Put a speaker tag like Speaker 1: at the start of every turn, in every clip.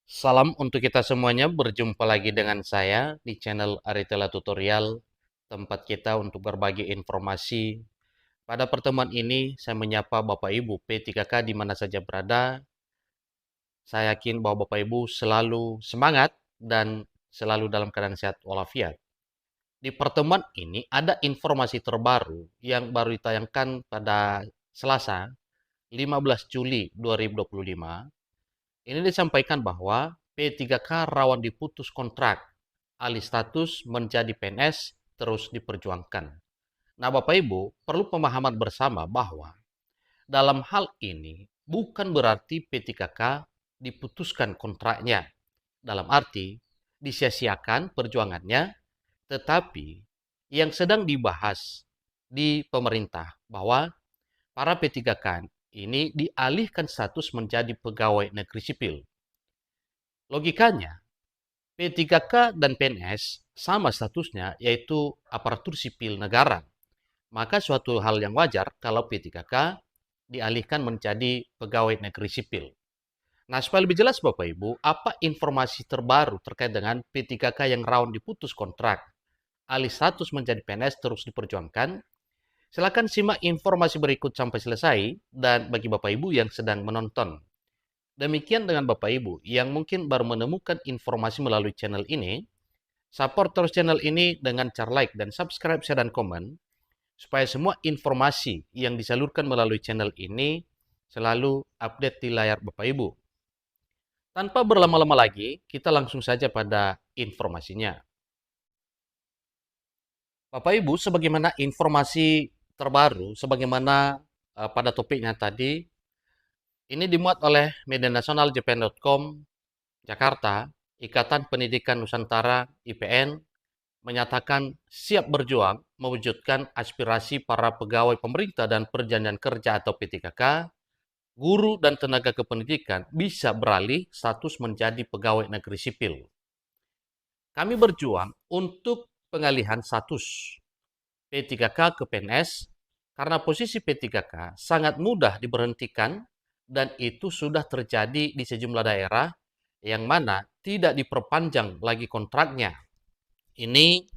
Speaker 1: Salam untuk kita semuanya, berjumpa lagi dengan saya di channel Aritela Tutorial, tempat kita untuk berbagi informasi. Pada pertemuan ini, saya menyapa Bapak Ibu P3K di mana saja berada. Saya yakin bahwa Bapak Ibu selalu semangat dan selalu dalam keadaan sehat walafiat. Di pertemuan ini ada informasi terbaru yang baru ditayangkan pada Selasa, 15 Juli 2025. Ini disampaikan bahwa P3K rawan diputus kontrak, alih status menjadi PNS terus diperjuangkan. Nah, Bapak Ibu, perlu pemahaman bersama bahwa dalam hal ini bukan berarti P3K diputuskan kontraknya, dalam arti disia-siakan perjuangannya, tetapi yang sedang dibahas di pemerintah bahwa para P3K ini dialihkan status menjadi pegawai negeri sipil. Logikanya, P3K dan PNS sama statusnya, yaitu aparatur sipil negara. Maka suatu hal yang wajar kalau P3K dialihkan menjadi pegawai negeri sipil. Nah, supaya lebih jelas Bapak Ibu, apa informasi terbaru terkait dengan P3K yang rawan diputus kontrak, alih status menjadi PNS terus diperjuangkan? Silakan simak informasi berikut sampai selesai, dan bagi Bapak Ibu yang sedang menonton. Demikian dengan Bapak Ibu yang mungkin baru menemukan informasi melalui channel ini, support terus channel ini dengan cara like dan subscribe, share, dan komen, supaya semua informasi yang disalurkan melalui channel ini selalu update di layar Bapak Ibu. Tanpa berlama-lama lagi, kita langsung saja pada informasinya. Bapak Ibu, sebagaimana informasi terbaru, sebagaimana pada topiknya tadi, ini dimuat oleh media nasional Japan.com, Jakarta. Ikatan Pendidikan Nusantara (IPN) menyatakan siap berjuang mewujudkan aspirasi para pegawai pemerintah dan perjanjian kerja atau P3K, guru dan tenaga kependidikan bisa beralih status menjadi pegawai negeri sipil. Kami berjuang untuk pengalihan status P3K ke PNS karena posisi P3K sangat mudah diberhentikan dan itu sudah terjadi di sejumlah daerah yang mana tidak diperpanjang lagi kontraknya. Ini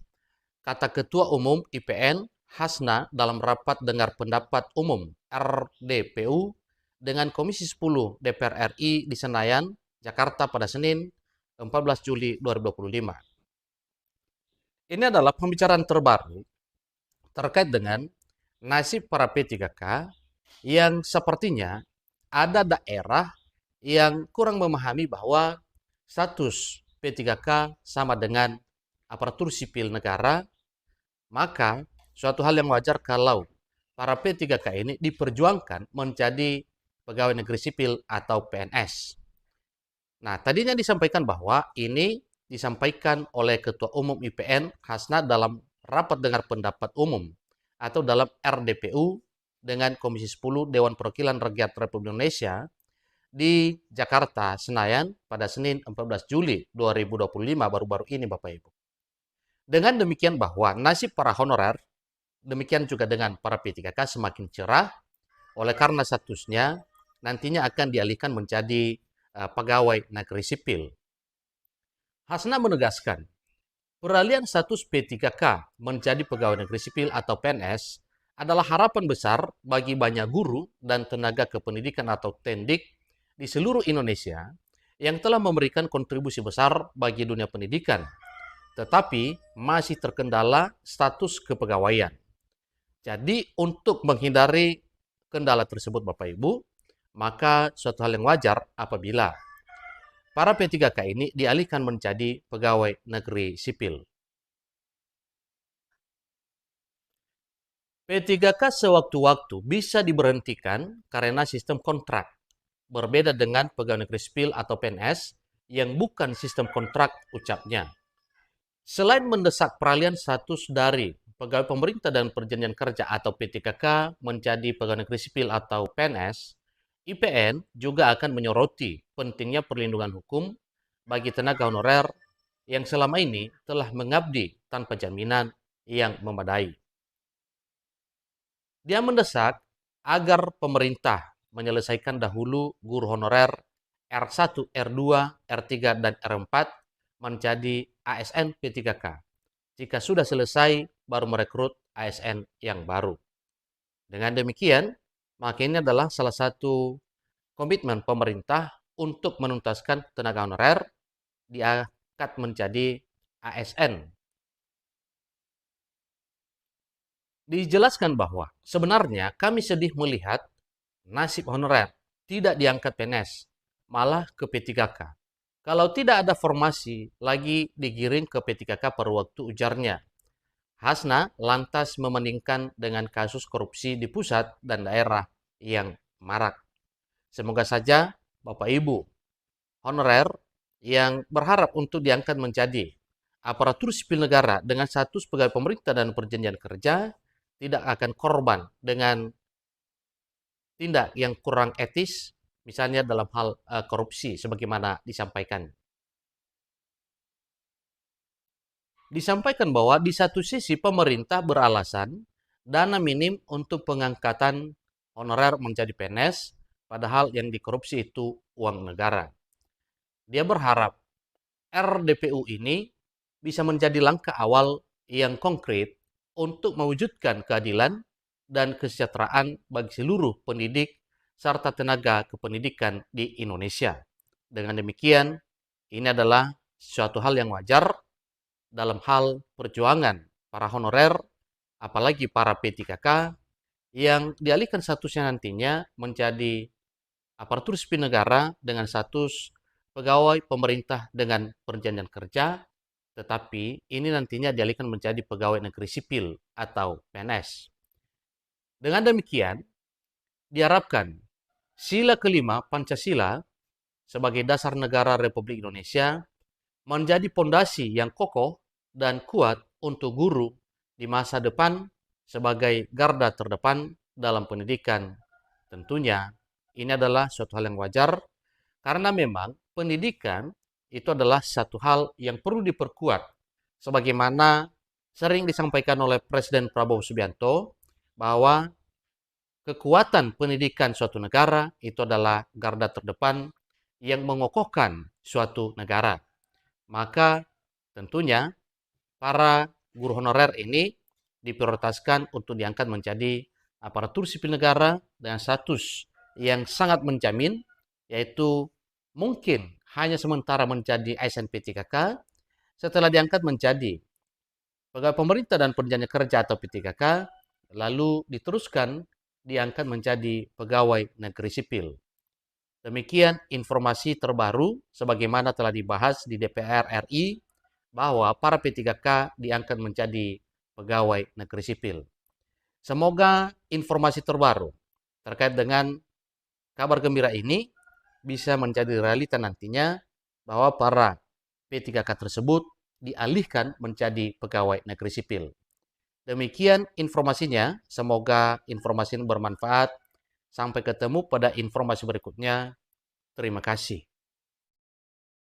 Speaker 1: kata Ketua Umum IPN Hasna dalam rapat dengar pendapat umum RDPU dengan Komisi 10 DPR RI di Senayan, Jakarta pada Senin 14 Juli 2025. Ini adalah pembicaraan terbaru terkait dengan nasib para P3K yang sepertinya ada daerah yang kurang memahami bahwa status P3K sama dengan aparatur sipil negara, maka suatu hal yang wajar kalau para P3K ini diperjuangkan menjadi pegawai negeri sipil atau PNS. Nah, tadinya disampaikan bahwa ini disampaikan oleh Ketua Umum IPN Hasna dalam rapat dengar pendapat umum atau dalam RDPU dengan Komisi 10 Dewan Perwakilan Rakyat Republik Indonesia di Jakarta, Senayan pada Senin 14 Juli 2025 baru-baru ini Bapak Ibu. Dengan demikian bahwa nasib para honorer, demikian juga dengan para P3K semakin cerah oleh karena statusnya nantinya akan dialihkan menjadi pegawai negeri sipil. Hasna menegaskan, peralihan status P3K menjadi pegawai negeri sipil atau PNS adalah harapan besar bagi banyak guru dan tenaga kependidikan atau tendik di seluruh Indonesia yang telah memberikan kontribusi besar bagi dunia pendidikan, tetapi masih terkendala status kepegawaian. Jadi untuk menghindari kendala tersebut Bapak Ibu, maka suatu hal yang wajar apabila para P3K ini dialihkan menjadi pegawai negeri sipil. P3K sewaktu-waktu bisa diberhentikan karena sistem kontrak, berbeda dengan pegawai negeri sipil atau PNS yang bukan sistem kontrak ucapnya. Selain mendesak peralihan status dari pegawai pemerintah dan perjanjian kerja atau P3K menjadi pegawai negeri sipil atau PNS, IPN juga akan menyoroti pentingnya perlindungan hukum bagi tenaga honorer yang selama ini telah mengabdi tanpa jaminan yang memadai. Dia mendesak agar pemerintah menyelesaikan dahulu guru honorer R1, R2, R3, dan R4 menjadi ASN P3K. Jika sudah selesai, baru merekrut ASN yang baru. Dengan demikian, maka ini adalah salah satu komitmen pemerintah untuk menuntaskan tenaga honorer diangkat menjadi ASN. Dijelaskan bahwa sebenarnya kami sedih melihat nasib honorer tidak diangkat PNS, malah ke P3K. Kalau tidak ada formasi, lagi digiring ke P3K per waktu, ujarnya. Hasna lantas memeningkan dengan kasus korupsi di pusat dan daerah yang marak. Semoga saja Bapak Ibu honorer yang berharap untuk diangkat menjadi aparatur sipil negara dengan status pegawai pemerintah dan perjanjian kerja tidak akan korban dengan tindak yang kurang etis, misalnya dalam hal korupsi sebagaimana disampaikan. Disampaikan bahwa di satu sisi pemerintah beralasan dana minim untuk pengangkatan honorer menjadi PNS, padahal yang dikorupsi itu uang negara. Dia berharap RDPU ini bisa menjadi langkah awal yang konkret untuk mewujudkan keadilan dan kesejahteraan bagi seluruh pendidik serta tenaga kependidikan di Indonesia. Dengan demikian, ini adalah suatu hal yang wajar dalam hal perjuangan para honorer, apalagi para P3K, yang dialihkan statusnya nantinya menjadi aparatur sipil negara dengan status pegawai pemerintah dengan perjanjian kerja, tetapi ini nantinya dialihkan menjadi pegawai negeri sipil atau PNS. Dengan demikian, diharapkan sila kelima Pancasila sebagai dasar negara Republik Indonesia menjadi pondasi yang kokoh dan kuat untuk guru di masa depan sebagai garda terdepan dalam pendidikan. Tentunya ini adalah suatu hal yang wajar karena memang pendidikan itu adalah satu hal yang perlu diperkuat sebagaimana sering disampaikan oleh Presiden Prabowo Subianto bahwa kekuatan pendidikan suatu negara itu adalah garda terdepan yang mengokohkan suatu negara. Maka tentunya para guru honorer ini diprioritaskan untuk diangkat menjadi aparatur sipil negara dengan status yang sangat menjamin, yaitu mungkin hanya sementara menjadi ASN P3K, setelah diangkat menjadi pegawai pemerintah dan perjanjian kerja atau P3K, lalu diteruskan diangkat menjadi pegawai negeri sipil. Demikian informasi terbaru sebagaimana telah dibahas di DPR RI bahwa para P3K diangkat menjadi pegawai negeri sipil. Semoga informasi terbaru terkait dengan kabar gembira ini bisa menjadi realita nantinya bahwa para P3K tersebut dialihkan menjadi pegawai negeri sipil. Demikian informasinya, semoga informasi ini bermanfaat. Sampai ketemu pada informasi berikutnya. Terima kasih.